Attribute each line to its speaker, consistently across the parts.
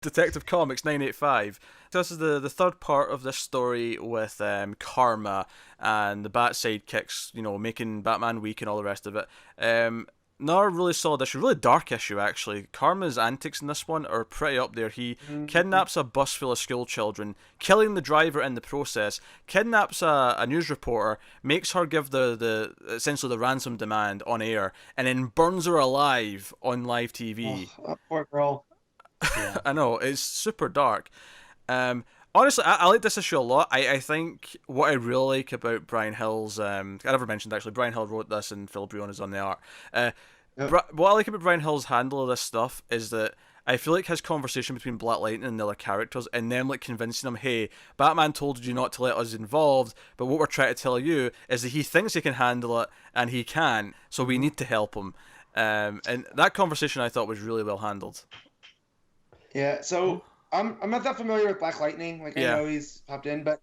Speaker 1: Detective Comics 985. This is the third part of this story with Karma and the Bat sidekicks, making Batman weak and all the rest of it. Another really solid issue, really dark issue actually. Karma's antics in this one are pretty up there. He
Speaker 2: Mhm.
Speaker 1: kidnaps a bus full of school children, killing the driver in the process, kidnaps a news reporter, makes her give the essentially the ransom demand on air, and then burns her alive on live
Speaker 2: Oh,
Speaker 1: TV.
Speaker 2: that poor girl.
Speaker 3: Yeah.
Speaker 1: I know, it's super dark. Um, Honestly, I like this issue a lot. I think what I really like about Brian Hill's, I never mentioned actually, Brian Hill wrote this and Phil Breon is on the art. Uh,
Speaker 2: Yep.
Speaker 1: what I like about Brian Hill's handle of this stuff is that I feel like his conversation between Black Lightning and the other characters, and them like convincing him, hey, Batman told you not to let us involved, but what we're trying to tell you is that he thinks he can handle it and he can't, so we
Speaker 2: Mhm.
Speaker 1: need to help him. And that conversation I thought was really well handled.
Speaker 2: Yeah, so I'm not that familiar with Black Lightning. Like I
Speaker 1: Yeah.
Speaker 2: know he's popped in, but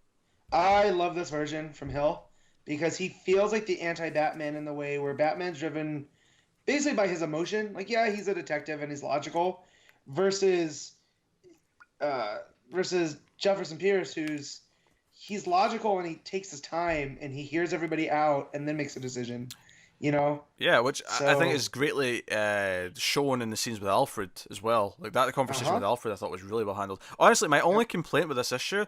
Speaker 2: I love this version from Hill because he feels like the anti-Batman in the way where Batman's driven basically by his emotion. Like yeah, he's a detective and he's logical, versus uh versus Jefferson Pierce, who's he's logical and he takes his time and he hears everybody out and then makes a decision. You know,
Speaker 1: Yeah, which I think
Speaker 2: so
Speaker 1: is greatly shown in the scenes with Alfred as well. Like that conversation
Speaker 2: uh-huh.
Speaker 1: with Alfred, I thought was really well handled. Honestly, my only
Speaker 2: Yep.
Speaker 1: complaint with this issue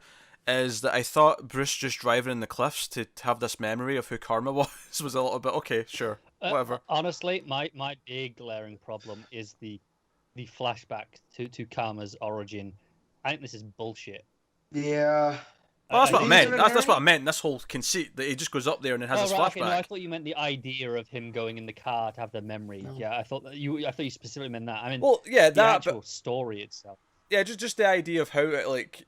Speaker 1: is that I thought Bruce just driving in the cliffs to have this memory of who Karma was a little bit okay, sure, whatever.
Speaker 3: Honestly, my big glaring problem is the flashback to Karma's origin. I think this is bullshit.
Speaker 2: Yeah.
Speaker 1: Well, that's
Speaker 3: I
Speaker 1: what I
Speaker 2: Is
Speaker 3: think
Speaker 2: it
Speaker 1: meant.
Speaker 2: an
Speaker 1: That's what I
Speaker 2: inherent?
Speaker 1: meant. This whole conceit that he just goes up there and then has
Speaker 3: Oh
Speaker 1: his
Speaker 3: right, okay, no, I
Speaker 1: flashback.
Speaker 3: thought you meant the idea of him going in the car to have the memory.
Speaker 2: No.
Speaker 3: Yeah, I thought you specifically meant that. I mean
Speaker 1: Well, yeah,
Speaker 3: the
Speaker 1: that, but
Speaker 3: actual story itself.
Speaker 1: yeah, just the idea of how it like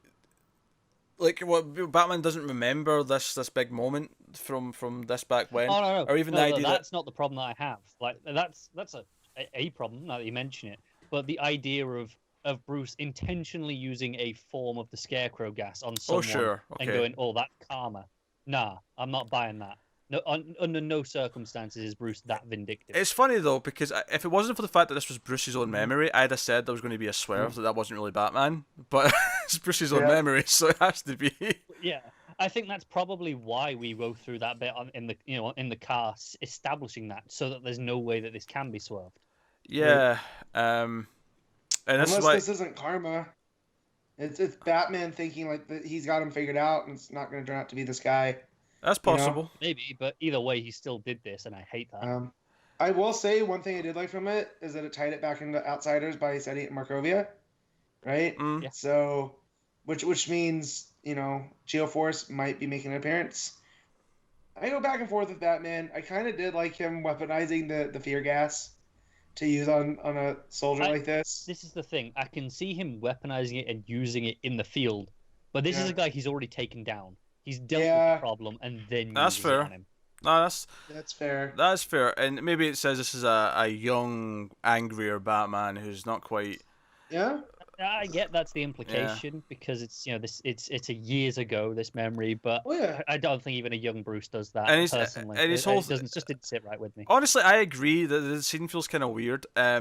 Speaker 1: what Batman doesn't remember this big moment from this back when,
Speaker 3: Oh no,
Speaker 1: or even the
Speaker 3: no, no,
Speaker 1: idea that
Speaker 3: that's not the problem that I have. Like that's a problem now that you mention it. But the idea of Bruce intentionally using a form of the Scarecrow gas on
Speaker 1: oh
Speaker 3: someone
Speaker 1: sure,
Speaker 3: and
Speaker 1: okay.
Speaker 3: going, "Oh, that's karma." Nah, I'm not buying that. No, under no circumstances is Bruce that vindictive.
Speaker 1: It's funny though because if it wasn't for the fact that this was Bruce's own
Speaker 2: Mhm.
Speaker 1: memory, I'd have said there was going to be a swerve
Speaker 2: Mhm.
Speaker 1: that wasn't really Batman, but it's Bruce's own
Speaker 2: Yeah.
Speaker 1: memory, so it has to be.
Speaker 3: Yeah, I think that's probably why we go through that bit in the in the car establishing that so that there's no way that this can be swerved.
Speaker 2: Right.
Speaker 1: Yeah, and this is
Speaker 2: Unless
Speaker 1: why.
Speaker 2: this isn't karma. It's Batman thinking like that he's got him figured out and it's not going to turn out to be this guy.
Speaker 1: That's
Speaker 2: You know.
Speaker 1: possible.
Speaker 3: Maybe, but either way, he still did this, and I hate that.
Speaker 2: I will say one thing I did like from it is that it tied it back into Outsiders by setting it in Markovia, right?
Speaker 1: Mm.
Speaker 3: Yeah.
Speaker 2: So, which means Geoforce might be making an appearance. I go back and forth with Batman. I kind of did like him weaponizing the fear gas to use on a soldier
Speaker 3: I,
Speaker 2: like this.
Speaker 3: this is the thing. I can see him weaponizing it and using it in the field, but this is
Speaker 2: Yeah.
Speaker 3: a guy he's already taken down. He's dealt with
Speaker 2: Yeah,
Speaker 3: the problem and then
Speaker 1: That's
Speaker 3: uses it
Speaker 1: fair.
Speaker 3: on him.
Speaker 1: No,
Speaker 2: that's fair.
Speaker 1: that's fair, and maybe it says this is a young, angrier Batman who's not quite.
Speaker 2: Yeah.
Speaker 3: I get that's the
Speaker 1: Yeah.
Speaker 3: implication because it's this it's a years ago this memory, but
Speaker 2: Oh yeah.
Speaker 3: I don't think even a young Bruce does that
Speaker 1: And he's
Speaker 3: personally.
Speaker 1: and his whole.
Speaker 3: It doesn't just didn't sit right with me.
Speaker 1: Honestly, I agree that the scene feels kind of weird. I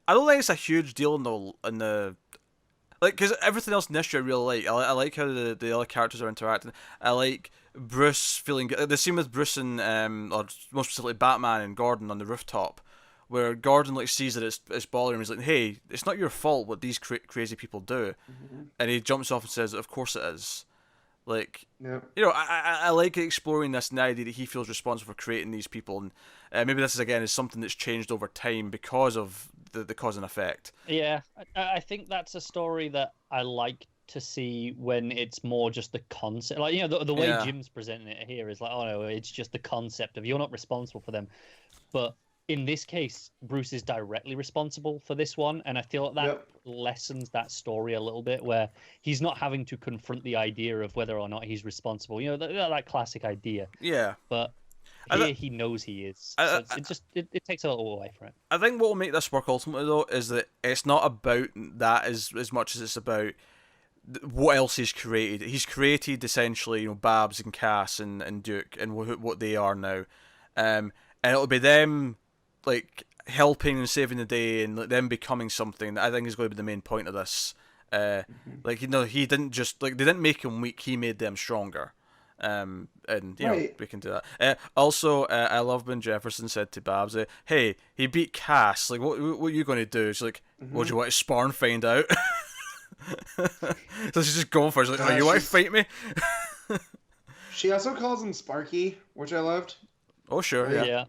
Speaker 1: don't think it's a huge deal in the like because everything else in this show I really like. I like how the other characters are interacting. I like Bruce feeling good. The scene with Bruce and or more specifically Batman and Gordon on the rooftop, where Gordon like sees that it's bothering him. He's like, "Hey, it's not your fault what these crazy people do,"
Speaker 2: Mhm.
Speaker 1: and he jumps off and says, "Of course it is." Like,
Speaker 2: Yep.
Speaker 1: I like exploring this and the idea that he feels responsible for creating these people, and maybe this is again is something that's changed over time because of the cause and effect.
Speaker 3: Yeah, I think that's a story that I like to see when it's more just the concept. Like, the way
Speaker 1: Yeah,
Speaker 3: Jim's presenting it here is like, oh no, it's just the concept of you're not responsible for them. But in this case, Bruce is directly responsible for this one, and I feel like that
Speaker 2: Yep.
Speaker 3: lessens that story a little bit, where he's not having to confront the idea of whether or not he's responsible. That classic idea.
Speaker 1: yeah.
Speaker 3: But
Speaker 1: I,
Speaker 3: here
Speaker 1: th-
Speaker 3: he knows he is, so
Speaker 1: I,
Speaker 3: it takes a little away from it.
Speaker 1: I think what will make this work ultimately though is that it's not about that as much as it's about what else he's created. He's created essentially Babs and Cass and Duke and what they are now, and it'll be them like helping and saving the day and like, them becoming something that I think is going to be the main point of this. Like he didn't just like they didn't make him weak. He made them stronger. And you know
Speaker 2: Right.
Speaker 1: we can do that. Also, I love when Jefferson said to Babs, "Hey, he beat Cass. Like, what are you going to do?" She's like, "What do you want to spar and find out?" So she's just going for it. She's like, "Oh, you want to fight me?"
Speaker 2: She also calls him Sparky, which I loved.
Speaker 1: Oh sure,
Speaker 2: Right.
Speaker 1: yeah,
Speaker 3: Yeah.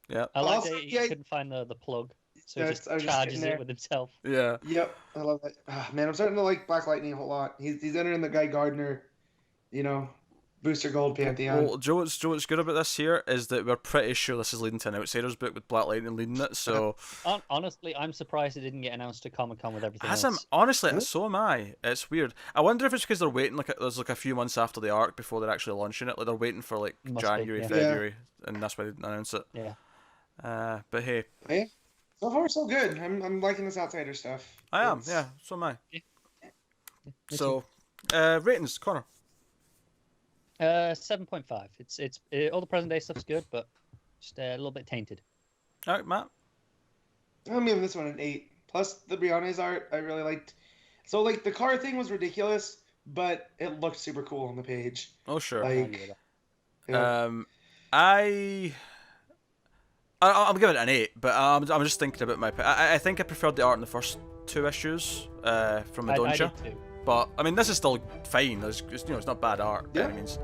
Speaker 1: yeah,
Speaker 3: I like
Speaker 2: Also,
Speaker 3: that he
Speaker 2: yeah,
Speaker 3: couldn't find the plug, so he
Speaker 2: that's-
Speaker 3: just
Speaker 2: I was just
Speaker 3: charges
Speaker 2: sitting
Speaker 3: it
Speaker 2: there.
Speaker 3: with himself.
Speaker 1: yeah.
Speaker 2: Yep, I love that. Man, I'm starting to like Black Lightning a whole lot. He's entering the Guy Gardner, Booster Gold pantheon.
Speaker 1: Well, Joe, what's good about this here is that we're pretty sure this is leading to an Outsiders book with Black Lightning leading it. So,
Speaker 3: Honestly, I'm surprised it didn't get announced at Comic-Con with everything
Speaker 1: as
Speaker 3: else.
Speaker 1: honestly,
Speaker 2: Huh?
Speaker 1: so am I. It's weird. I wonder if it's because they're waiting there's like a few months after the arc before they're actually launching it. Like they're waiting for like
Speaker 3: Must be,
Speaker 1: January,
Speaker 3: yeah.
Speaker 1: February, and that's why they didn't announce it.
Speaker 3: Yeah.
Speaker 1: But hey,
Speaker 2: Yeah. So far, so good. I'm liking this Outsider stuff.
Speaker 1: I am.
Speaker 2: It's-
Speaker 1: Yeah, so am I.
Speaker 3: Me
Speaker 1: So, ratings, Connor.
Speaker 3: 7.5. It's all the present day stuff's good, but just a little bit tainted.
Speaker 1: All right, Matt.
Speaker 2: I'm giving this one an 8. Plus, the Briones art, I really liked. So, like, the car thing was ridiculous, but it looked super cool on the page.
Speaker 1: Oh sure.
Speaker 2: Like, yeah.
Speaker 1: I'm giving it an 8, but I'm just thinking about I think I preferred the art in the first 2 issues from
Speaker 3: I
Speaker 1: Madoncha.
Speaker 3: did too.
Speaker 1: But I mean, this is still fine. It's not bad art by
Speaker 2: Yeah.
Speaker 1: any means.